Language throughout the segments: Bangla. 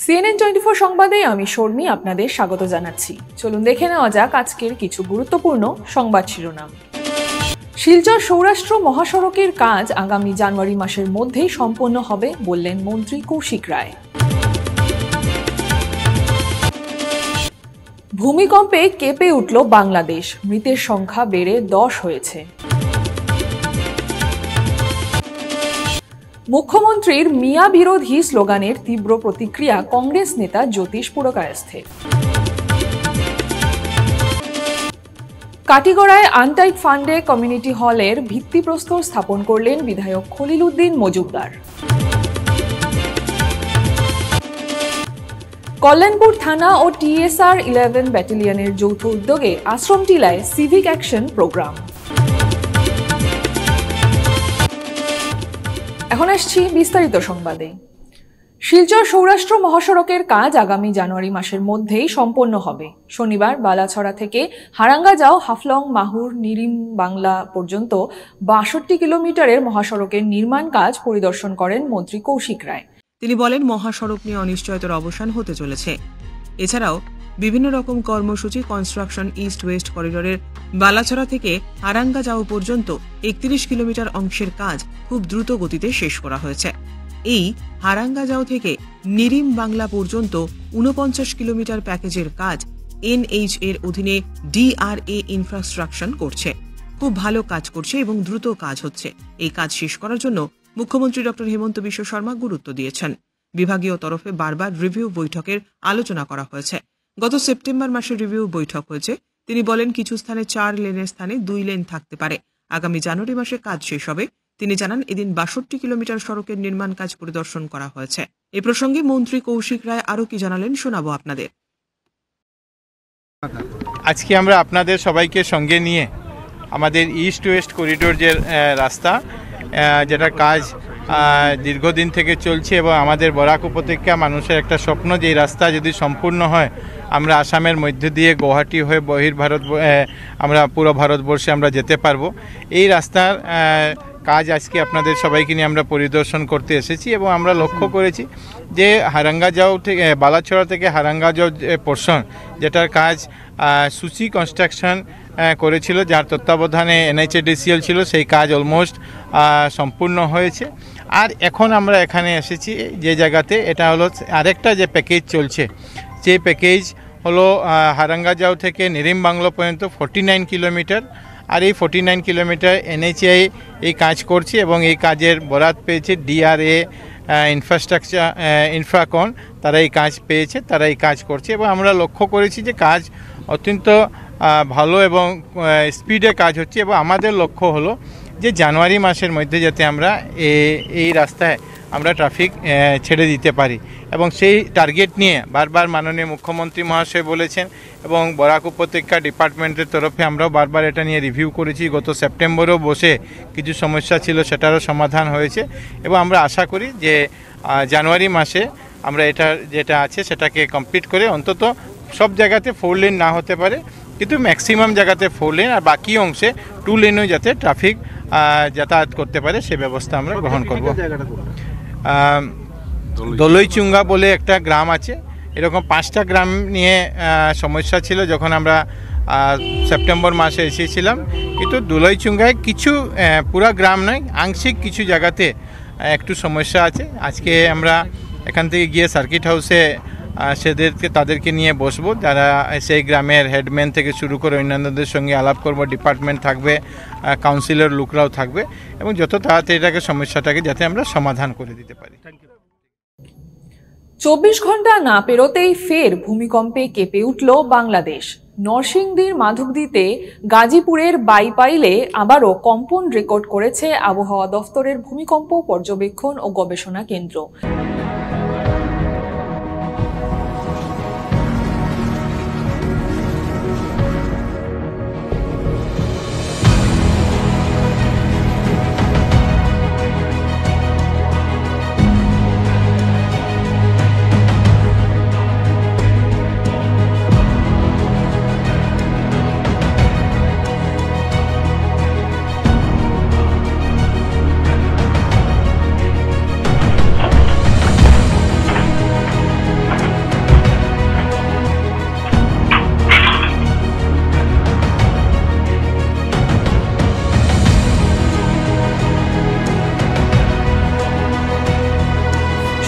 CNN24 সংবাদে আমি শর্মী আপনাদের স্বাগত জানাচ্ছি। চলুন দেখে নেওয়া যাক আজকের কিছু গুরুত্বপূর্ণ সংবাদ শিরোনাম। শিলচর সৌরাষ্ট্র মহাসড়কের কাজ আগামী জানুয়ারি মাসের মধ্যেই সম্পন্ন হবে বললেন মন্ত্রী কৌশিক রায়। ভূমিকম্পে কেঁপে উঠল বাংলাদেশ, মৃতের সংখ্যা বেড়ে 10 হয়েছে। মুখ্যমন্ত্রীর মিয়া বিরোধী স্লোগানের তীব্র প্রতিক্রিয়া কংগ্রেস নেতা জ্যোতিষ পুরকায়স্থের। কাটিগড়ায় আনটাইড ফান্ডে কমিউনিটি হলের ভিত্তিপ্রস্তর স্থাপন করলেন বিধায়ক খলিল উদ্দিন মজুমদার। কল্যাণপুর থানা ও TSR 11 ব্যাটালিয়নের যৌথ উদ্যোগে আশ্রম টিলায় সিভিক অ্যাকশন প্রোগ্রাম। এখন আসছি বিস্তারিত সংবাদে। শিলচর সৌরাষ্ট্র মহাসড়কের কাজ আগামী জানুয়ারি মাসের মধ্যেই সম্পন্ন হবে। শনিবার বালাছড়া থেকে হারাঙ্গাজাও হাফলং মাহুর নিরিম বাংলা পর্যন্ত 62 কিলোমিটারের মহাসড়কের নির্মাণ কাজ পরিদর্শন করেন মন্ত্রী কৌশিক রায়। তিনি বলেন, মহাসড়ক নিয়ে অনিশ্চয়তার অবসান হতে চলেছে। এছাড়াও বিভিন্ন রকম কর্মসূচি কনস্ট্রাকশন ইস্ট ওয়েস্ট করিডোরের বালাছড়া থেকে হারাঙ্গাজাও পর্যন্ত 31 কিলোমিটার অংশের কাজ খুব দ্রুত গতিতে শেষ করা হয়েছে। এই হারাঙ্গাজাও থেকে নিরিম বাংলা পর্যন্ত 49 কিলোমিটার প্যাকেজের কাজ NH এর অধীনে DRA ইনফ্রাস্ট্রাকচার করছে। খুব ভালো কাজ করছে এবং দ্রুত কাজ হচ্ছে। এই কাজ শেষ করার জন্য মুখ্যমন্ত্রী ডক্টর হেমন্ত বিশ্ব শর্মা গুরুত্ব দিয়েছেন। বিভাগীয় তরফে বারবার রিভিউ বৈঠকের আলোচনা করা হয়েছে। গত সেপ্টেম্বর মাসে রিভিউ বৈঠক হয়েছে। তিনি বলেন, কিছু স্থানে 4 লেনের স্থানে 2 লেন থাকতে পারে। আগামী জানুয়ারি মাসে কাজ শেষ হবে। তিনি জানান, এদিন 62 কিলোমিটার সড়কের নির্মাণ কাজ পরিদর্শন করা হয়েছে। এ প্রসঙ্গে মন্ত্রী কৌশিক রায় আরও কি জানালেন শোনাবো আপনাদের। আজকে আমরা আপনাদের সবাইকে সঙ্গে নিয়ে আমাদের ইস্ট ওয়েস্ট করিডোর যে রাস্তা, যেটার কাজ দীর্ঘদিন থেকে চলছে এবং আমাদের বরাক উপত্যকা মানুষের একটা স্বপ্ন যে এই রাস্তা যদি সম্পূর্ণ হয় আমরা আসামের মধ্য দিয়ে গুয়াহাটি হয়ে আমরা পুরো ভারতবর্ষে আমরা যেতে পারবো। এই রাস্তার কাজ আজকে আপনাদের সবাইকে নিয়ে আমরা পরিদর্শন করতে এসেছি এবং আমরা লক্ষ্য করেছি যে হারাঙ্গাজাও থেকে বালাছড়া থেকে হারাঙ্গাজাও পোর্শন, যেটার কাজ সুচি কনস্ট্রাকশন করেছিল, যার তত্ত্বাবধানে NHADCL ছিল, সেই কাজ অলমোস্ট সম্পূর্ণ হয়েছে। আর এখন আমরা এখানে এসেছি যে জায়গাতে, এটা হলো আরেকটা যে প্যাকেজ চলছে, যে প্যাকেজ হলো হারাঙ্গাজাও থেকে নিরিম বাংলা পর্যন্ত 49 কিলোমিটার। আর এই 49 কিলোমিটার NHAI এই কাজ করছে এবং এই কাজের বরাত পেয়েছে DRA ইনফ্রাস্ট্রাকচার ইনফ্রাকন, তারা এই কাজ পেয়েছে, তারা এই কাজ করছে এবং আমরা লক্ষ্য করেছি যে কাজ অত্যন্ত ভালো এবং স্পিডে কাজ হচ্ছে এবং আমাদের লক্ষ্য হলো যে জানুয়ারি মাসের মধ্যে যাতে আমরা এই রাস্তায় আমরা ট্রাফিক ছেড়ে দিতে পারি এবং সেই টার্গেট নিয়ে বারবার মাননীয় মুখ্যমন্ত্রী মহাশয় বলেছেন এবং বরাক উপত্যকা ডিপার্টমেন্টের তরফে আমরাও বারবার এটা নিয়ে রিভিউ করেছি। গত সেপ্টেম্বরেও বসে কিছু সমস্যা ছিল, সেটারও সমাধান হয়েছে এবং আমরা আশা করি যে জানুয়ারি মাসে আমরা এটা যেটা আছে সেটাকে কমপ্লিট করে অন্তত সব জায়গাতে 4 লেন না হতে পারে, কিন্তু ম্যাক্সিমাম জায়গাতে 4 লেন আর বাকি অংশে 2 লেনও যাতে ট্রাফিক যাতায়াত করতে পারে সে ব্যবস্থা আমরা গ্রহণ করব। দলইচুঙ্গা বলে একটা গ্রাম আছে, এরকম 5টা গ্রাম নিয়ে সমস্যা ছিল যখন আমরা সেপ্টেম্বর মাসে এসেছিলাম, কিন্তু দলইচুঙ্গায় কিছু পুরা গ্রাম নয়, আংশিক কিছু জায়গাতে একটু সমস্যা আছে। আজকে আমরা এখান থেকে গিয়ে সার্কিট হাউসে তাদেরকে নিয়ে বসবো, যারা সেই গ্রামের হেডম্যান থেকে শুরু করে অন্যান্যদের সঙ্গে আলাপ করব, ডিপার্টমেন্ট থাকবে, কাউন্সিলর লোকরাও থাকবে এবং যত তাড়াতাড়ি এটাকে সমস্যাটাকে যাতে আমরা সমাধান করে দিতে পারি। 24 ঘন্টা না পেরোতেই ফের ভূমিকম্পে কেঁপে উঠল বাংলাদেশ। নরসিংদীর মাধবদীতে গাজীপুরের বাইপাইলে আবারও কম্পন রেকর্ড করেছে আবহাওয়া দফতরের ভূমিকম্প পর্যবেক্ষণ ও গবেষণা কেন্দ্র।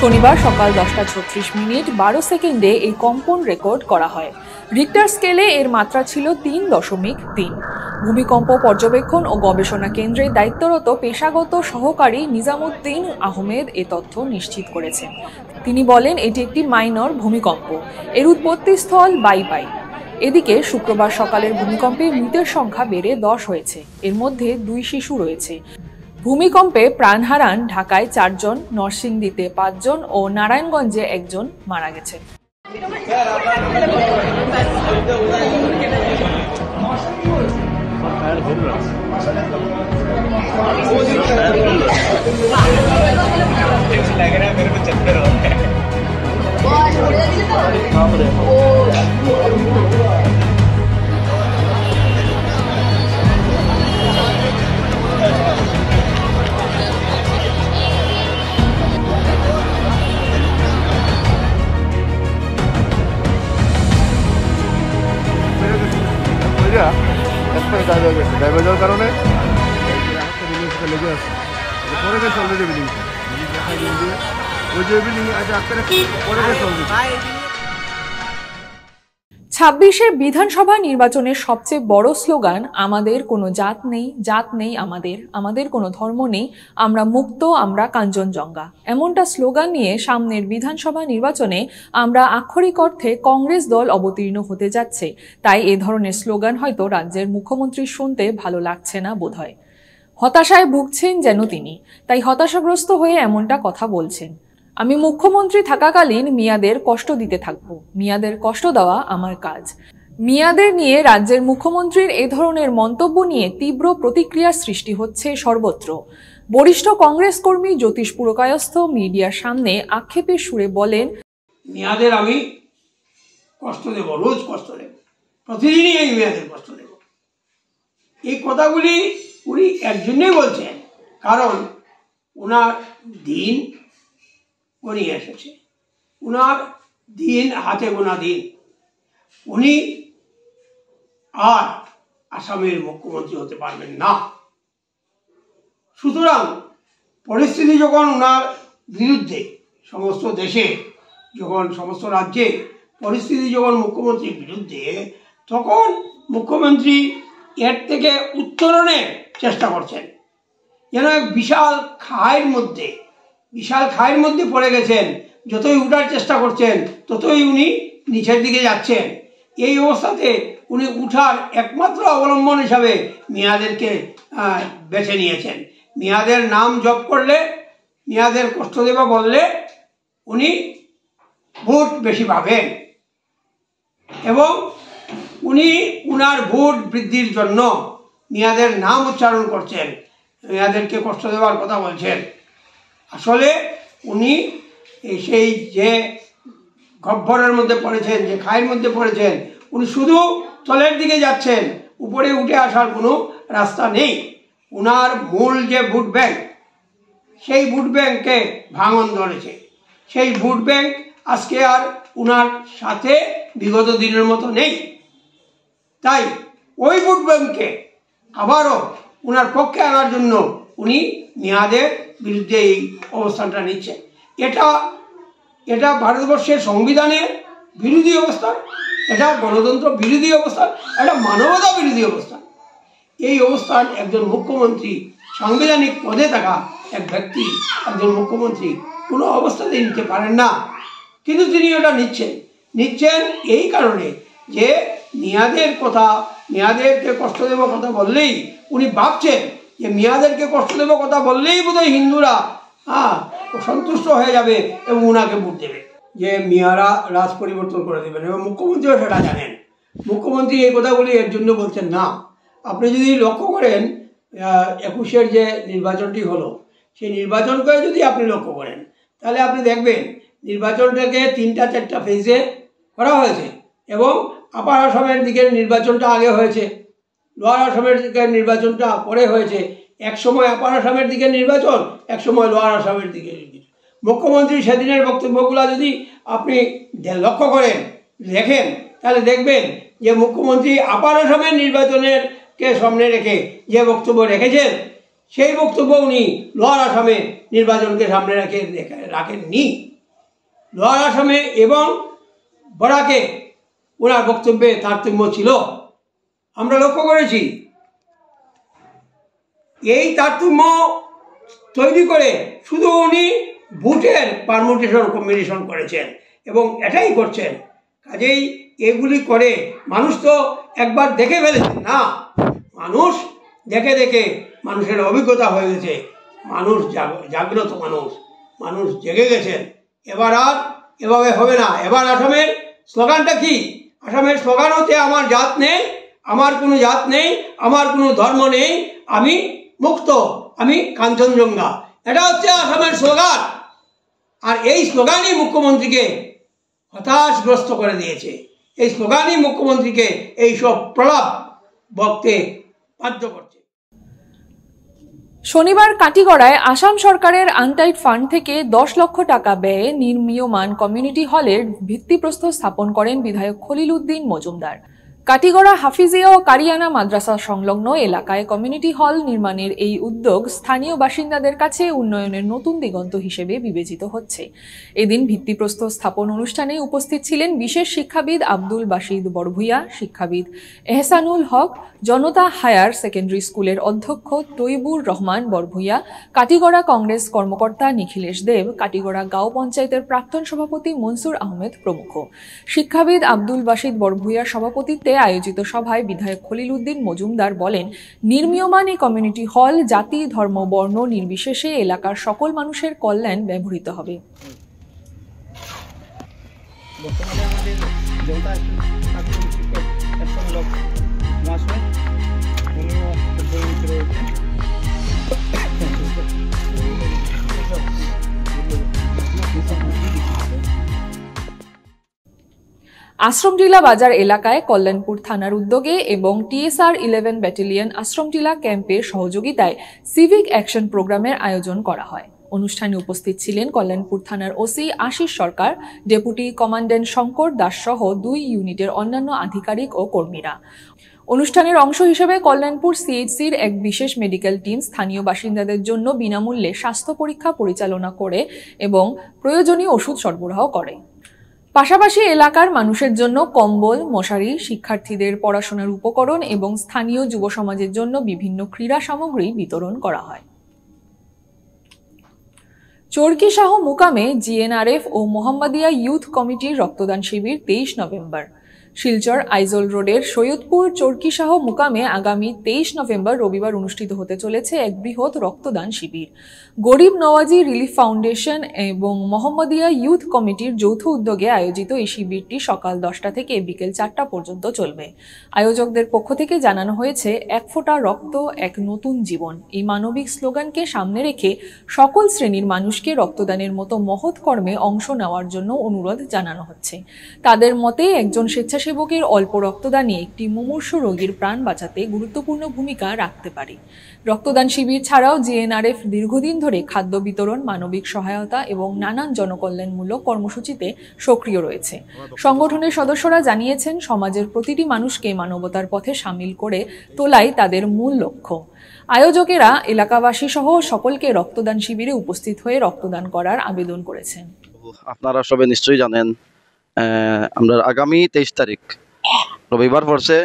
শনিবার সকাল 10:36 12 সেকেন্ডে এই কম্পন রেকর্ড করা হয়। রিক্টার স্কেলে এর মাত্রা ছিল 3.3। ভূমিকম্প পর্যবেক্ষণ ও গবেষণা কেন্দ্রে দায়িত্বরত পেশাগত সহকারী নিজামুদ্দিন আহমেদ এ তথ্য নিশ্চিত করেছেন। তিনি বলেন, এটি একটি মাইনর ভূমিকম্প, এর উৎপত্তিস্থল বাইপাই। এদিকে শুক্রবার সকালের ভূমিকম্পে মৃতের সংখ্যা বেড়ে 10 হয়েছে, এর মধ্যে 2 শিশু রয়েছে। ভূমিকম্পে প্রাণ হারান ঢাকায় 4 জন, নরসিংদীতে 5 জন ও নারায়ণগঞ্জে 1 জন মারা গেছেন। ড্রাইভার যাওয়ার কারণে লেগে আছে পরে গেছে অলরেডি বিল্ডিং ওই যে বিল্ডিং আছে আজকে পরে গেছে অলরেডি। 26-এর বিধানসভা নির্বাচনের সবচেয়ে বড় স্লোগান আমাদের কোনো জাত নেই, জাত নেই আমাদের, আমাদের কোনো ধর্ম নেই, আমরা মুক্ত, আমরা কাঞ্চনজঙ্ঘা। এমনটা স্লোগান নিয়ে সামনের বিধানসভা নির্বাচনে আমরা আক্ষরিক অর্থে কংগ্রেস দল অবতীর্ণ হতে যাচ্ছে। তাই এ ধরনের স্লোগান হয়তো রাজ্যের মুখ্যমন্ত্রী শুনতে ভালো লাগছে না বোধহয়। হতাশায় ভুগছেন যেন তিনি, তাই হতাশাগ্রস্ত হয়ে এমনটা কথা বলছেন। আমি মুখ্যমন্ত্রী থাকাকালীন মিয়াদের কষ্ট দিতে থাকবো, মিয়াদের কষ্ট দেওয়া আমার কাজ। মিয়াদের নিয়ে রাজ্যের মুখ্যমন্ত্রীর এ ধরনের মন্তব্য নিয়ে তীব্র প্রতিক্রিয়ার সৃষ্টি হচ্ছে সর্বত্র। বরিষ্ঠ কংগ্রেস কর্মী জ্যোতিষ পুরকায়স্থ মিডিয়ার সামনে আক্ষেপের সুরে বলেন, মিয়াদের আমি কষ্ট দেব, রোজ কষ্ট দেব, প্রতিদিনই এই মিয়াদের কষ্ট দেব। এই কথাগুলি উনি একজন্যই বলছেন, কারণ ওনার দিন গনিয়ে এসেছে, ওনার দিন হাতে গোনা দিন। উনি আর আসামের মুখ্যমন্ত্রী হতে পারবেন না। সুতরাং পরিস্থিতি যখন ওনার বিরুদ্ধে সমস্ত দেশে, যখন সমস্ত রাজ্যে পরিস্থিতি যখন মুখ্যমন্ত্রীর বিরুদ্ধে, তখন মুখ্যমন্ত্রী এর থেকে উত্তরণের চেষ্টা করছেন। যেন এক বিশাল খায়ের মধ্যে পড়ে গেছেন। যতই উঠার চেষ্টা করছেন ততই উনি নিচের দিকে যাচ্ছেন। এই অবস্থাতে উনি উঠার একমাত্র অবলম্বন হিসাবে মিয়াদেরকে বেছে নিয়েছেন। মিয়াদের নাম জপ করলে, মিয়াদের কষ্ট দেবা বললে উনি ভোট বেশি পাবেন এবং উনি উনার ভোট বৃদ্ধির জন্য মিয়াদের নাম উচ্চারণ করছেন, মিয়াদেরকে কষ্ট দেওয়ার কথা বলছেন। আসলে উনি সেই যে গহ্বরের মধ্যে পড়েছেন, যে খায়ের মধ্যে পড়েছেন, উনি শুধু তলের দিকে যাচ্ছেন, উপরে উঠে আসার কোনো রাস্তা নেই। উনার মূল যে ভোট ব্যাংক, সেই ভোট ব্যাংকে ভাঙন ধরেছে। সেই ভোট ব্যাংক আজকে আর উনার সাথে বিগত দিনের মতো নেই। তাই ওই ভোট ব্যাংককে আবারও উনার পক্ষে আনার জন্য উনি মিয়াদের বিরুদ্ধে এই অবস্থানটা নিচ্ছেন। এটা ভারতবর্ষের সংবিধানের বিরোধী অবস্থান, এটা গণতন্ত্র বিরোধী অবস্থান, এটা মানবতা বিরোধী অবস্থান। এই অবস্থান একজন মুখ্যমন্ত্রী, সাংবিধানিক পদে থাকা এক ব্যক্তি, একজন মুখ্যমন্ত্রী কোনো অবস্থাতেই নিতে পারেন না। কিন্তু তিনি ওটা নিচ্ছেন এই কারণে যে মিয়াদেরকে কষ্ট দেব কথা বললেই উনি ভাবছেন যে মিয়াদেরকে কষ্ট দেব কথা বললেই বোধহয় হিন্দুরা সন্তুষ্ট হয়ে যাবে এবং উনাকে ভোট দেবে, যে মিয়ারা রাজ পরিবর্তন করে দেবেন। এবং মুখ্যমন্ত্রীও সেটা জানেন। মুখ্যমন্ত্রী এই কথাগুলি এর জন্য বলছেন না। আপনি যদি লক্ষ্য করেন 21-এর যে নির্বাচনটি হলো, সেই নির্বাচনকে যদি আপনি লক্ষ্য করেন তাহলে আপনি দেখবেন নির্বাচনটাকে 3-4টা ফেজে করা হয়েছে এবং আপার আসামের দিকের নির্বাচনটা আগে হয়েছে, লোয়ার আসামের দিকের নির্বাচনটা পরে হয়েছে। এক সময় আপার আসামের দিকের নির্বাচন, এক সময় লোয়ার আসামের দিকের নির্বাচন। মুখ্যমন্ত্রী সেদিনের বক্তব্যগুলো যদি আপনি লক্ষ্য করেন, দেখেন, তাহলে দেখবেন যে মুখ্যমন্ত্রী আপার আসামের নির্বাচনেরকে সামনে রেখে যে বক্তব্য রেখেছেন, সেই বক্তব্য উনি লোয়ার আসামে নির্বাচনকে সামনে রাখেননি। লোয়ার আসামে এবং বরাকে ওনার বক্তব্যে তারতম্য ছিল। আমরা লক্ষ্য করেছি এই তারতম্য তৈরি করে শুধু উনি বুথের পারমুটেশন কম্বিনেশন করেছেন এবং এটাই করছেন। কাজেই এগুলি করে মানুষ তো একবার দেখে ফেলেছেন না, মানুষ দেখে দেখে মানুষের অভিজ্ঞতা হয়ে গেছে, মানুষ জাগ্রত মানুষ জেগে গেছেন। এবার আর এভাবে হবে না। এবার আসামের স্লোগানটা কি? আসামের স্লোগান হচ্ছে আমার জাত নেই, আমার কোনো জাত নেই, আমার কোনো ধর্ম নেই, আমি মুক্ত, আমি কাঞ্চনজঙ্ঘা। এটা হচ্ছে আসামের স্লোগান। আর এই স্লোগানই মুখ্যমন্ত্রীকে হতাশগ্রস্ত করে দিয়েছে। এই স্লোগানই মুখ্যমন্ত্রীকে এইসব প্রলাপ বক্তে বাধ্য করছে। শনিবার কাটিগড়ায় আসাম সরকারের আনটাইড ফান্ড থেকে 10 লক্ষ টাকা ব্যয়ে নির্মীয়মান কমিউনিটি হলের ভিত্তিপ্রস্তর স্থাপন করেন বিধায়ক খলিল উদ্দিন মজুমদার। কাটিগড়া হাফিজিয়া ও কারিয়ানা মাদ্রাসা সংলগ্ন এলাকায় কমিউনিটি হল নির্মাণের এই উদ্যোগ স্থানীয় বাসিন্দাদের কাছে উন্নয়নের নতুন দিগন্ত হিসেবে বিবেচিত হচ্ছে। এদিন ভিত্তিপ্রস্তর স্থাপন অনুষ্ঠানে উপস্থিত ছিলেন বিশেষ শিক্ষাবিদ আব্দুল বাসিদ বড়ভূইয়া, শিক্ষাবিদ এহসানুল হক, জনতা হায়ার সেকেন্ডারি স্কুলের অধ্যক্ষ তৈবুর রহমান বড়ভূইয়া, কাটিগড়া কংগ্রেস কর্মকর্তা নিখিলেশ দেব, কাটিগড়া গাঁও পঞ্চায়েতের প্রাক্তন সভাপতি মনসুর আহমেদ প্রমুখ। শিক্ষাবিদ আব্দুল বাসিদ বড়ভূইয়ার সভাপতিত্বে আয়োজিত সভায় বিধায়ক খলিল উদ্দিন মজুমদার বলেন, নির্মীয়মান এই কমিউনিটি হল জাতি, ধর্ম, বর্ণ নির্বিশেষে এলাকার সকল মানুষের কল্যাণ ব্যবহৃত হবে। বর্তমানে আমাদের জনতা আশ্রমটিলা বাজার এলাকায় কল্যাণপুর থানার উদ্যোগে এবং TSR 11 ব্যাটালিয়ন আশ্রমটিলা ক্যাম্পের সহযোগিতায় সিভিক অ্যাকশন প্রোগ্রামের আয়োজন করা হয়। অনুষ্ঠানে উপস্থিত ছিলেন কল্যাণপুর থানার ওসি আশিস সরকার, ডেপুটি কমান্ড্যান্ট শঙ্কর দাস সহ 2 ইউনিটের অন্যান্য আধিকারিক ও কর্মীরা। অনুষ্ঠানের অংশ হিসেবে কল্যাণপুর CHCর এক বিশেষ মেডিকেল টিম স্থানীয় বাসিন্দাদের জন্য বিনামূল্যে স্বাস্থ্য পরীক্ষা পরিচালনা করে এবং প্রয়োজনীয় ওষুধ সরবরাহ করে। পাশাপাশি এলাকার মানুষের জন্য কম্বল, মশারি, শিক্ষার্থীদের পড়াশোনার উপকরণ এবং স্থানীয় যুব সমাজের জন্য বিভিন্ন ক্রীড়া সামগ্রী বিতরণ করা হয়। চরকিশাহ মুকামে GNRF ও মোহাম্মদিয়া ইউথ কমিটির রক্তদান শিবির 23 নভেম্বর। শিলচর আইজল রোডের সৈয়দপুর চরকিশাহ মুকামে আগামী 23 নভেম্বর রবিবার অনুষ্ঠিত হতে চলেছে এক বৃহৎ রক্তদান শিবির। গরিব নওয়াজি রিলিফ ফাউন্ডেশন এবং মোহাম্মদিয়া ইউথ কমিটির যৌথ উদ্যোগে আয়োজিত এই শিবিরটি সকাল 10টা থেকে বিকেল 4টা পর্যন্ত চলবে। আয়োজকদের পক্ষ থেকে জানানো হয়েছে, এক ফোঁটা রক্ত, এক নতুন জীবন, এই মানবিক স্লোগানকে সামনে রেখে সকল শ্রেণীর মানুষকে রক্তদানের মতো মহৎ কর্মে অংশ নেওয়ার জন্য অনুরোধ জানানো হচ্ছে। তাদের মতে, একজন স্বেচ্ছাসেবকের অল্প রক্তদানই একটি মুমূর্ষু রোগীর প্রাণ বাঁচাতে গুরুত্বপূর্ণ ভূমিকা রাখতে পারে। রক্তদান শিবির ছাড়াও GNRF দীর্ঘদিন ধরে খাদ্য বিতরণ, মানবিক সহায়তা এবং নানান জনকল্যাণমূলক কর্মসূচিতে সক্রিয় রয়েছে। সংগঠনের সদস্যরা জানিয়েছেন, সমাজের প্রতিটি মানুষকে মানবতার পথে সামিল করে তোলাই তাদের মূল লক্ষ্য। আয়োজকেরা এলাকাবাসী সহ সকলকে রক্তদান শিবিরে উপস্থিত হয়ে রক্তদান করার আবেদন করেছেন। আপনারা সবাই নিশ্চয়ই জানেন, আমরা আগামী 23 তারিখ রবিবার পড়ছে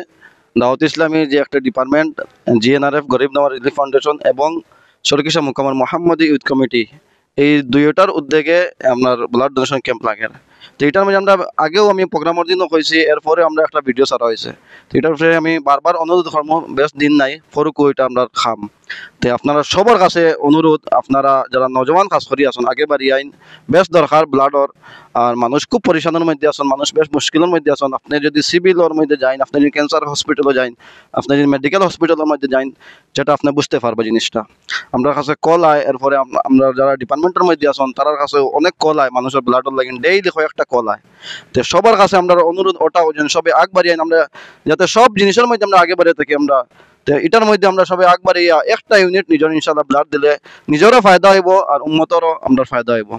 দাওয়াত ইসলামীর যে একটা ডিপার্টমেন্ট GNRF গরিব নওয়াজ রিলিফ ফাউন্ডেশন এবং চরকিশাহ মুকামের মোহাম্মদী ইউথ কমিটি, এই দুইটার উদ্যোগে আপনার ব্লাড ডোনেশন ক্যাম্প লাগে। তো এটার মধ্যে আমরা আগেও আমি প্রোগ্রামের দিনও হয়েছি, এরপরে আমরা একটা ভিডিও ছাড়া হয়েছে। তো এটার উপরে আমি বারবার অনুরোধ করব, বেশ দিন নাই ফরুক এটা আমরা খাম। তো আপনারা সবার কাছে অনুরোধ, আপনারা যারা নজওয়ান কাজ করি আসুন, আগে বাড়ি আইন, বেশ দরকার ব্লাডর। আর মানুষ খুব পরিশানের মধ্যে আসুন, মানুষ বেশ মুশকিলের মধ্যে আসুন। আপনি যদি সিভিলের মধ্যে যান, আপনি যদি ক্যান্সার হসপিটালে যান, আপনি যদি মেডিকেল হসপিটালের মধ্যে যান, যেটা আপনি বুঝতে পারবে জিনিসটা। আমরা কাছে কল আয়, এরপরে আমরা যারা ডিপার্টমেন্টের মধ্যে আসুন তার কাছে অনেক কল আয়, মানুষের ব্লাডর লাগে ডেইলি কয়েকটা কল আয়। তো সবার কাছে আমরা অনুরোধ ওটাও যেন সবাই আগ বাড়িয়ে আমরা, যাতে সব জিনিসের মধ্যে আমরা আগে বাড়িয়ে থাকি। আমরা তো এটার মধ্যে আমরা সবাই আগ বাড়িয়ে একটা ইউনিট নিজের ইনশাল্লাহ ব্লাড দিলে নিজেরও ফায়দা হইব আর উম্মতেরও আমরা ফায়দা হইব।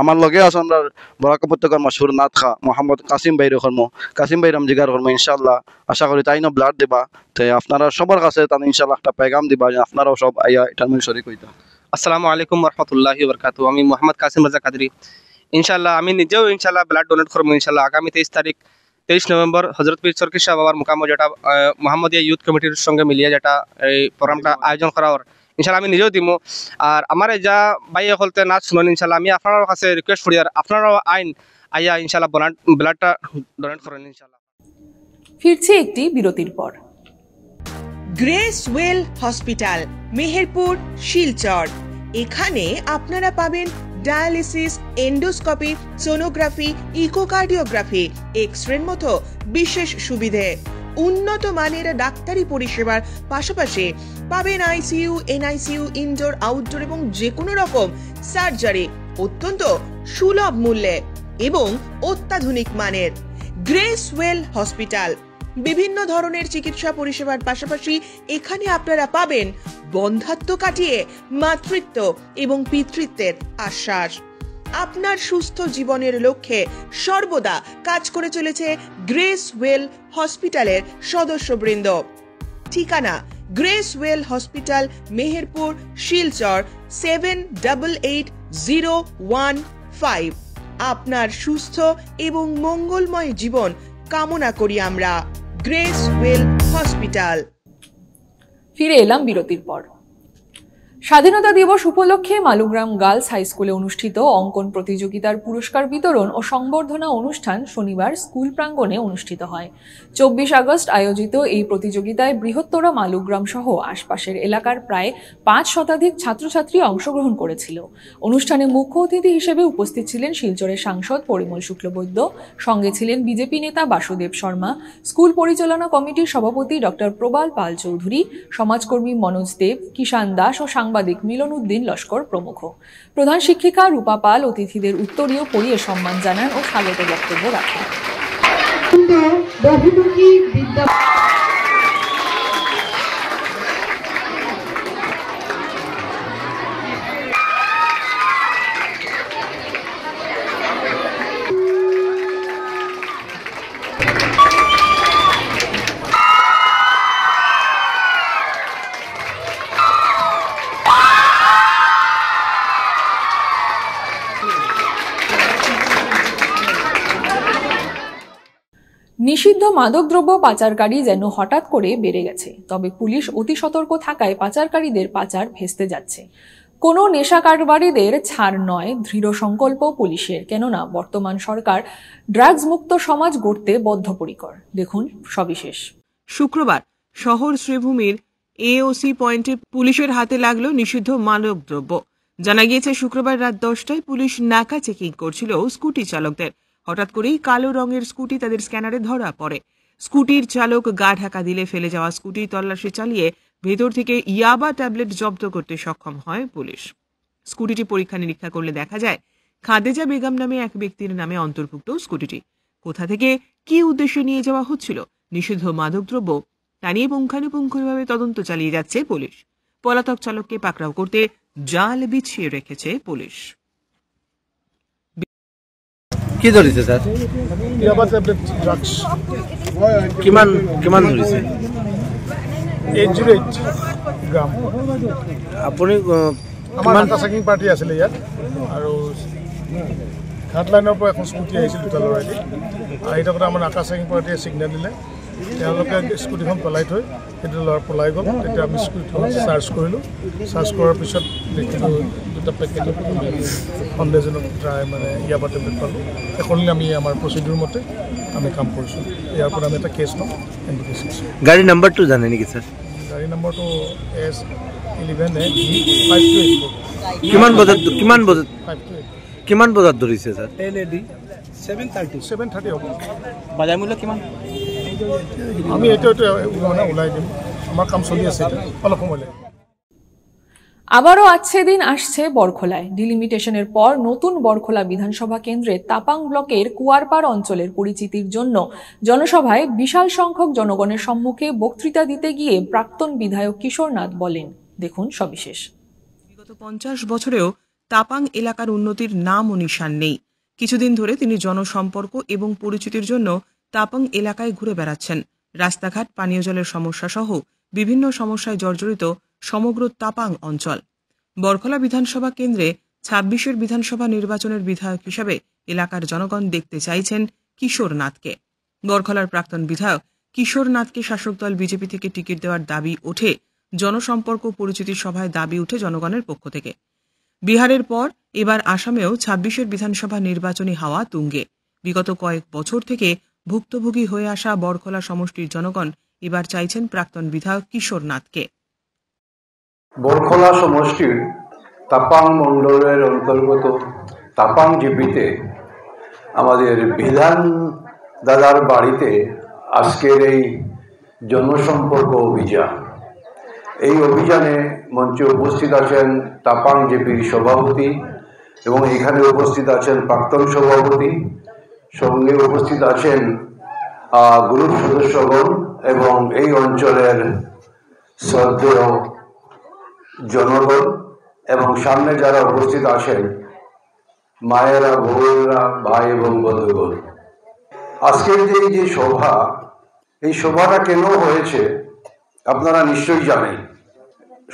আমার লগে আছে আমরা বরাক উপত্যকার মশহুর নাথ খা মোহাম্মদ কাসিম ভাইর কর্ম, কাসিম ভাই জিগার কর্ম, ইনশাল্লাহ আশা করি তাইনও ব্লাড দিবা। তো আপনারা সবার কাছে তাহলে ইনশাল্লাহ একটা পেগাম দিবা যে আপনারাও সব আইয়া এটার মধ্যে শরীক হইতা। আসসালামু আলাইকুম রহমতুল্লাহি ওয়া বারাকাতুহু। আমি মোহাম্মদ কাসিম রাজা কাদরি, ইনশাল্লাহ আমি নিজেও ইনশাল্লাহ ব্লাড ডোনেট করবো ইনশাল্লাহ আগামী 23 নভেম্বর হজরত পীর চরকি শাহ বাবার মুকাম যেটা মোহাম্মদিয়া ইউথ কমিটির সঙ্গে মিলিয়ে যেটা এই প্রোগ্রামটা আয়োজন করা ওর ইনশাল্লাহ আমি নিজেও দিব। আর আমার যা বাইয়ে হলতে নাচ শুনুন ইনশাল্লাহ আমি আপনার কাছে রিকোয়েস্ট করি আর আপনারাও আইন আইয়া ইনশাল্লাহ ব্লাডটা ডোনেট করেন ইনশাল্লাহ। ফিরছি একটি বিরতির পর। Grace well hospital, Meherpur, Silchar. এখানে আপনারা পাবেন ডায়ালিসিস, এন্ডোস্কোপি, সোনোগ্রাফি, ইকোকার্ডিওগ্রাফি, এক্স-রের মতো বিশেষ সুবিধে। উন্নত মানের ডাক্তারি পরিষেবার পাশাপাশি পাবেন আইসিইউ, এনআইসিইউ, ইনডোর, আউটডোর এবং যে কোনো রকম সার্জারি অত্যন্ত সুলভ মূল্যে এবং অত্যাধুনিক মানের। গ্রেস ওয়েল হসপিটাল বিভিন্ন ধরনের চিকিৎসা পরিষেবার পাশাপাশি এখানে আপনারা পাবেন বন্ধ্যাত্ব কাটিয়ে মাতৃত্ব এবং পিতৃত্বের আশ্বাস। আপনার সুস্থ জীবনের লক্ষ্যে সর্বদা কাজ করে চলেছে গ্রেস ওয়েল হসপিটালের সদস্যবৃন্দ। ঠিকানা grace well hospital, Meherpur, Silchar 788015। আপনার সুস্থ এবং মঙ্গলময় জীবন কামনা করি আমরা। Grace well hospital. ফিরে এলাম বিরতির পর। স্বাধীনতা দিবস উপলক্ষে মালুগ্রাম গার্লস হাই স্কুলে অনুষ্ঠিত অঙ্কন প্রতিযোগিতার পুরস্কার বিতরণ ও সংবর্ধনা অনুষ্ঠান শনিবার স্কুল প্রাঙ্গণে অনুষ্ঠিত হয়। 24 আগস্ট আয়োজিত এই প্রতিযোগিতায় বৃহত্তর মালুগ্রাম সহ আশপাশের এলাকার প্রায় 5 শতাধিক ছাত্রছাত্রী অংশগ্রহণ করেছিল। অনুষ্ঠানে মুখ্য অতিথি হিসেবে উপস্থিত ছিলেন শিলচরের সাংসদ পরিমল শুক্লবৈদ্য, সঙ্গে ছিলেন বিজেপি নেতা বাসুদেব শর্মা, স্কুল পরিচালনা কমিটির সভাপতি ডক্টর প্রবাল পাল চৌধুরী, সমাজকর্মী মনোজ দেব, কিষান দাস ও সাংবাদিক মিলন উদ্দিন লস্কর প্রমুখ। প্রধান শিক্ষিকা রূপা পাল অতিথিদের উত্তরীয় পড়িয়ে সম্মান জানান ও স্বাগত বক্তব্য রাখেন। নিষিদ্ধ মাদকদ্রব্য পাচারকারী যেন হঠাৎ করে বেড়ে গেছে, তবে পুলিশ অতি সতর্ক থাকায় পাচারকারীদের পাচার ভেস্তে যাচ্ছে। কোনো নেশা কারবারিদের ছাড় নয় দৃঢ় সংকল্প পুলিশের, কেননা বর্তমান সরকার ড্রাগস মুক্ত সমাজ গড়তে বদ্ধপরিকর। দেখুন সবিশেষ। শুক্রবার শহর শ্রীভূমির এওসি পয়েন্টে পুলিশের হাতে লাগলো নিষিদ্ধ মাদকদ্রব্য। জানা গিয়েছে শুক্রবার রাত 10টায় পুলিশ নাকা চেকিং করছিল স্কুটি চালকদের। হঠাৎ করেই কালো রঙের স্কুটি তাদের স্ক্যানারে ধরা পড়ে। স্কুটির চালক গা ঢাকা দিলে ফেলে যাওয়া স্কুটি তল্লাশি চালিয়ে ভেতর থেকে ইয়াবা ট্যাবলেট জব্দ করতে সক্ষম হয় পুলিশ। স্কুটিটি পরীক্ষা নিরীক্ষা করলে দেখা যায় খাদেজা বেগম নামে এক ব্যক্তির নামে অন্তর্ভুক্ত স্কুটিটি। কোথা থেকে কি উদ্দেশ্যে নিয়ে যাওয়া হচ্ছিল নিষিদ্ধ মাদকদ্রব্য তা নিয়ে পুঙ্খানুপুঙ্খভাবে তদন্ত চালিয়ে যাচ্ছে পুলিশ। পলাতক চালককে পাকড়াও করতে জাল বিছিয়ে রেখেছে পুলিশ। কি ধরিছে স্যার? ইয়াবা ট্যাবলেট ড্রাগস। কিমান ধৰিছে? 808 গ্রাম। আপুনি আমাৰ নাকা চেকিং পাৰ্টি আছিলে ইয়াত, আৰু ঘাট লাইনৰ পৰা এখন স্কুটি আহিছিল দুটা ল'ৰাইদি। আহি থাকোঁতে আমাৰ নাকা চেকিং পাৰ্টিয়ে ছিগনেল দিলে, তেওঁলোকে স্কুটিখন পেলাই থৈ সেইটো ল'ৰা পলাই গ'ল। তেতিয়া আমি স্কুটিখন চাৰ্জ কৰিলোঁ। চাৰ্জ কৰাৰ পিছত দেখিলোঁ দুটা পেকেট সন্দেহজনক মানে ইয়াবা টেবলেট পালোঁ। এখনলৈ আমি আমাৰ প্ৰচিডিউৰ মতে আমি কাম কৰিছোঁ। ইয়াৰ পৰা আমি এটা কেছ ল'ম। গাড়ী নাম্বাৰটো জানে নেকি স্যাৰ? গাড়ী নম্বৰটো S11A528। কিমান বজাত ধৰিছে স্যাৰ? LED 730 হ'ব। বাজাৰ মূল্য কিমান? আমি এইটো ওলাই দিম, আমার কাম চলি আছে অলপ সময় লাগে। আবারও আজকে দিন আসছে বরখোলায়। ডিলিমিটেশনের পর নতুন বরখোলা বিধানসভা কেন্দ্রের তাপাং ব্লকের কুয়ারপাড় অঞ্চলের পরিচিতির জন্য জনসভায় বিশাল সংখ্যক জনগণের সম্মুখে বক্তৃতা দিতে গিয়ে প্রাক্তন বিধায়ক কিশোর নাথ বলেন, দেখুন সবিশেষ। বিগত 50 বছরেও তাপাং এলাকার উন্নতির নাম ও নিশান নেই। কিছুদিন ধরে তিনি জনসম্পর্ক এবং পরিচিতির জন্য তাপাং এলাকায় ঘুরে বেড়াচ্ছেন। রাস্তাঘাট, পানীয় জলের সমস্যা সহ বিভিন্ন সমস্যায় জর্জরিত সমগ্র তাপাং অঞ্চল। বরখোলা বিধানসভা কেন্দ্রে ২৬ বিধানসভা নির্বাচনের বিধায়ক হিসেবে এলাকার জনগণ দেখতে চাইছেন কিশোর নাথকে। বরখলার প্রাক্তন বিধায়ক কিশোর নাথকে শাসক দল বিজেপি থেকে টিকিট দেওয়ার দাবি ওঠে। জনসম্পর্ক পরিচিতি সভায় দাবি উঠে জনগণের পক্ষ থেকে। বিহারের পর এবার আসামেও ২৬ বিধানসভা নির্বাচনী হাওয়া তুঙ্গে। বিগত কয়েক বছর থেকে ভুক্তভোগী হয়ে আসা বরখলা সমষ্টির জনগণ এবার চাইছেন প্রাক্তন বিধায়ক কিশোর নাথকে। বরখলা সমষ্টির তাপাং মণ্ডলের অন্তর্গত তাপাং জিপিতে আমাদের বিধান দাদার বাড়িতে আজকের এই জনসম্পর্ক অভিযান। এই অভিযানে মঞ্চে উপস্থিত আছেন তাপাং জিপির সভাপতি এবং এখানে উপস্থিত আছেন প্রাক্তন সভাপতি, সঙ্গে উপস্থিত আছেন গ্রুপ সদস্যগণ এবং এই অঞ্চলের শ্রদ্ধেয় জনগণ এবং সামনে যারা উপস্থিত আছেন মায়েরা, বোনেরা, ভাই এবং বন্ধুগণ। আজকের যে সভা, এই সভাটা কেন হয়েছে আপনারা নিশ্চয়ই জানেন।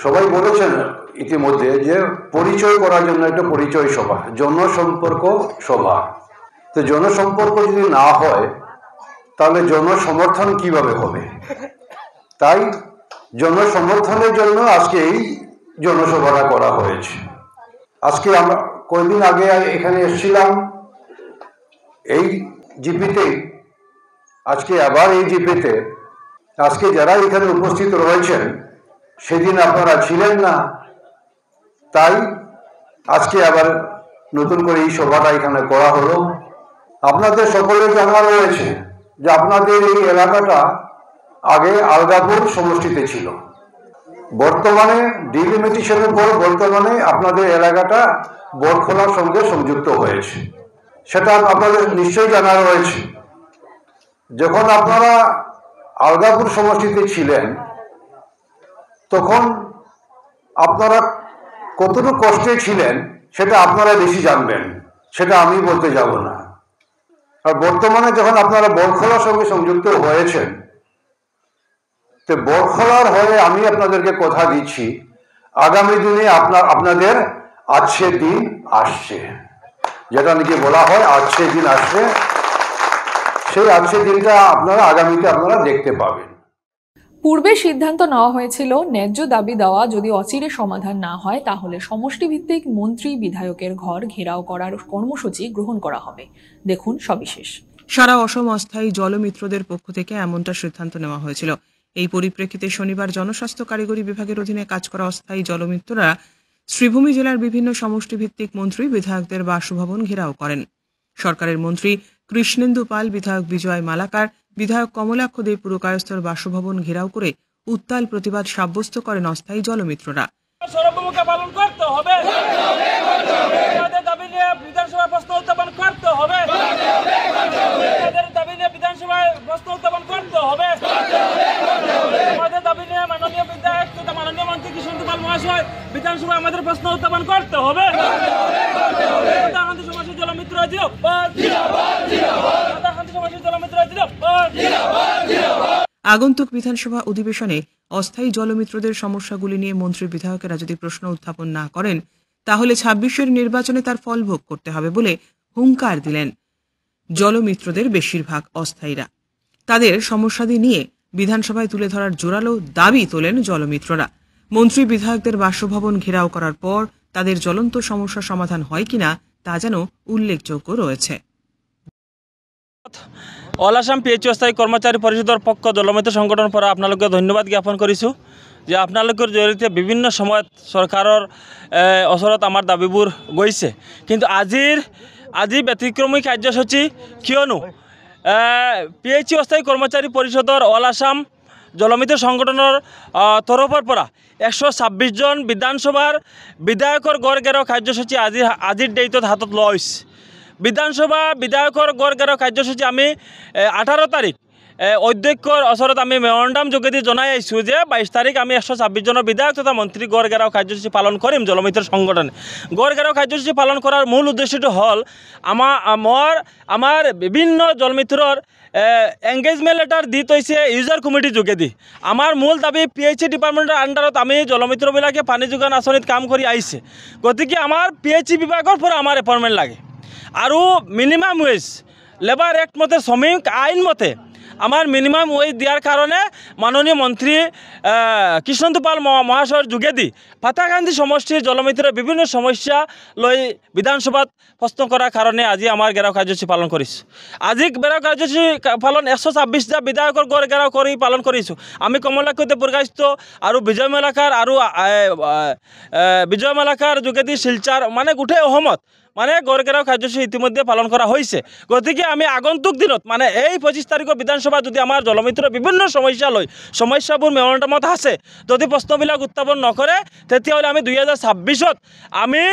সবাই বলেছেন ইতিমধ্যে যে পরিচয় করার জন্য একটা পরিচয় সভা, জনসম্পর্ক সভা। তো জনসম্পর্ক যদি না হয় তাহলে জনসমর্থন কিভাবে হবে? তাই জনসমর্থনের জন্য আজকে এই জনসভাটা করা হয়েছে। আজকে আমরা কয়েকদিন আগে এখানে এসেছিলাম এই জিপিতে, আজকে আবার এই জিপিতে। আজকে যারা এখানে উপস্থিত রয়েছেন সেদিন আপনারা ছিলেন না, তাই আজকে আবার নতুন করে এই সভাটা এখানে করা হলো। আপনাদের সকলের জানা রয়েছে যে আপনাদের এই এলাকাটা আগে আলগাপুর সমষ্টিতে ছিল, বর্তমানে ডিলিমিটেশনের পর বর্তমানে আপনাদের এলাকাটা বরখলার সঙ্গে সংযুক্ত হয়েছে। সেটা আপনাদের নিশ্চয়ই জানা রয়েছে। যখন আপনারা আলগাপুর সমষ্টিতে ছিলেন তখন আপনারা কতটুকু কষ্টে ছিলেন সেটা আপনারা বেশি জানবেন, সেটা আমি বলতে যাব না। আর বর্তমানে যখন আপনারা বরখলার সঙ্গে সংযুক্ত হয়েছেন, তো বরখলার হয়ে আমি আপনাদেরকে কথা দিচ্ছি আগামী দিনে আপনাদের আজকে দিন আসছে, যেটা নাকি বলা হয় আজকে দিন আসছে, সেই আজকে দিনটা আপনারা আগামীতে আপনারা দেখতে পাবেন। পূর্বে সিদ্ধান্ত নেওয়া হয়েছিল ন্যায্য দাবি দেওয়া যদি অচিরে সমাধান না হয় তাহলে সমষ্টি ভিত্তিক মন্ত্রী বিধায়কের ঘর ঘেরাও করার কর্মসূচি গ্রহণ করা হবে। দেখুন সবিশেষ। সারা অসম অস্থায়ী জলমিত্রদের পক্ষ থেকে এমনটা সিদ্ধান্ত নেওয়া হয়েছিল। এই পরিপ্রেক্ষিতে শনিবার জনস্বাস্থ্য কারিগরি বিভাগের অধীনে কাজ করা অস্থায়ী জলমিত্ররা শ্রীভূমি জেলার বিভিন্ন সমষ্টি ভিত্তিক মন্ত্রী বিধায়কদের বাসভবন ঘেরাও করেন। সরকারের মন্ত্রী কৃষ্ণেন্দু পাল, বিধায়ক বিজয় মালাকার, বিধায়ক কমলাক্ষ দে পুরকায়স্থর বাসভবন ঘেরাও করে উত্তাল প্রতিবাদ সাব্যস্ত করেন অস্থায়ী জলমিত্ররা। পালন করতে হবে, দাবি নিয়ে বিধানসভায় প্রশ্ন উত্থাপন করতে হবে, দাবি নিয়ে বিধানসভায় প্রশ্ন উত্থাপন করতে হবে, আমাদের দাবি নিয়ে মাননীয় বিধায়ক তথা মাননীয় মন্ত্রী কৃষ্ণেন্দু পাল মহাশয় বিধানসভায় আমাদের প্রশ্ন উত্থাপন করতে হবে। সমাজের জলমিত্র আগন্তুক বিধানসভা অধিবেশনে অস্থায়ী জলমিত্রদের সমস্যাগুলি নিয়ে মন্ত্রী বিধায়কেরা যদি প্রশ্ন উত্থাপন না করেন তাহলে ২৬ নির্বাচনে তার ফল ভোগ করতে হবে বলে হুঙ্কার দিলেন জলমিত্রদের বেশিরভাগ অস্থায়ীরা। তাদের সমস্যাদি নিয়ে বিধানসভায় তুলে ধরার জোরালো দাবি তোলেন জলমিত্ররা। মন্ত্রী বিধায়কদের বাসভবন ঘেরাও করার পর তাদের জ্বলন্ত সমস্যা সমাধান হয় কিনা তা যেন উল্লেখযোগ্য রয়েছে। অল আসাম পিএইচই অস্থায়ী কর্মচাৰী পৰিষদৰ পক্ষ জলমিত্ৰ সংগঠনৰ পৰা আপোনালোকে ধন্যবাদ জ্ঞাপন কৰিছোঁ যে আপোনালোকৰ জৰিয়তে বিভিন্ন সময়ত চৰকাৰৰ ওচৰত আমাৰ দাবীবোৰ গৈছে, কিন্তু আজি ব্যতিক্ৰমী কাৰ্যসূচী কিয়নো পিএইচই অস্থায়ী কৰ্মচাৰী পৰিষদৰ অল আসাম জলমিত্ৰ সংগঠনৰ তৰফৰ পৰা ১২৬ জন বিধানসভাৰ বিধায়কৰ গড় ঘেৰাও কাৰ্যসূচী আজিৰ ডেটত হাতত লোৱা হৈছে। বিধানসভা বিধায়কৰ গড় ঘেরাও কাৰ্যসূচী আমি 18 তাৰিখ অধ্যক্ষৰ ওচৰত আমি মেমৰেণ্ডাম যোগেদি জনাই আহিছোঁ যে 22 তাৰিখ আমি 126 জনৰ বিধায়ক তথা মন্ত্ৰী গড় ঘেৰাও কাৰ্যসূচী পালন কৰিম জলমিত্ৰ সংগঠনে। গড় ঘেৰাও কাৰ্যসূচী পালন কৰাৰ মূল উদ্দেশ্যটো হ'ল আমাৰ বিভিন্ন জলমিত্ৰৰ এংগেজমেণ্ট লেটাৰ দি থৈছে ইউজাৰ কমিটিৰ যোগেদি। আমাৰ মূল দাবী PHC ডিপাৰ্টমেণ্টৰ আণ্ডাৰত আমি জলমিত্ৰবিলাকে পানী যোগান আঁচনিত কাম কৰি আহিছে, গতিকে আমাৰ PHC বিভাগৰ পৰা আমাৰ এপইণ্টমেণ্ট লাগে। আৰু মিনিমাম ৱেজ লেবাৰ এক্ট মতে শ্ৰমিক আইন মতে আমাৰ মিনিমাম ৱেজ দিয়াৰ কাৰণে মাননীয় মন্ত্ৰী কৃষ্ণন্ত পাল মহাশয়ৰ যোগেদি পাতাকান্দি সমষ্টিৰ জলমিত্ৰৰ বিভিন্ন সমস্যা লৈ বিধানসভাত প্ৰশ্ন কৰাৰ কাৰণে আজি আমাৰ ঘেৰাও কাৰ্যসূচী পালন কৰিছোঁ। আজি ঘেৰাও কাৰ্যসূচী পালন 126টা বিধায়কৰ গড় ঘেৰাও কৰি পালন কৰিছোঁ। আমি কমলাক্ষতে পুৰকাস্ত আৰু বিজয় মালাকাৰ যোগেদি শিলচাৰ মানে গোটেই অসমত মানে গড় ঘেৰাও কাৰ্যসূচী ইতিমধ্যে পালন কৰা হৈছে। গতিকে আমি আগন্তুক দিনত মানে এই 25 তাৰিখৰ বিধানসভা যদি আমাৰ জলমিত্ৰৰ বিভিন্ন সমস্যা লৈ সমস্যাবোৰ মেমৰেণ্ডামত আছে, যদি প্ৰশ্নবিলাক উত্থাপন নকৰে তেতিয়াহ'লে আমি 2026ত আমি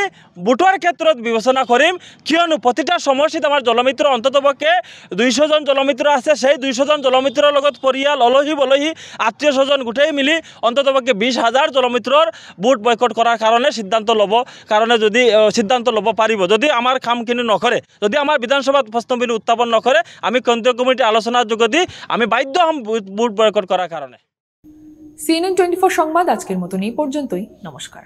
ভোটৰ ক্ষেত্ৰত বিবেচনা কৰিম, কিয়নো প্ৰতিটা সমষ্টিত আমাৰ জলমিত্ৰ অন্ততপক্ষে 200 জন জলমিত্ৰ আছে। সেই 200 জন জলমিত্ৰৰ লগত পৰিয়াল আলহী আত্মীয় স্বজন গোটেই মিলি অন্ততপক্ষে 20,000 জলমিত্ৰৰ ভোট বয়কট কৰাৰ কাৰণে সিদ্ধান্ত ল'ব পাৰিব। যদি আমাৰ কামখিনি নকৰে, যদি আমাৰ বিধানসভাত প্ৰশ্নখিনি উত্থাপন নকৰে, আমি কেন্দ্ৰীয় কমিটিৰ আলোচনাৰ যোগেদি আমি বাধ্য হ'ম ভোট বয়কট কৰাৰ কাৰণে। CNN 24 সংবাদ আজকের মতন এই পর্যন্তই। নমস্কার।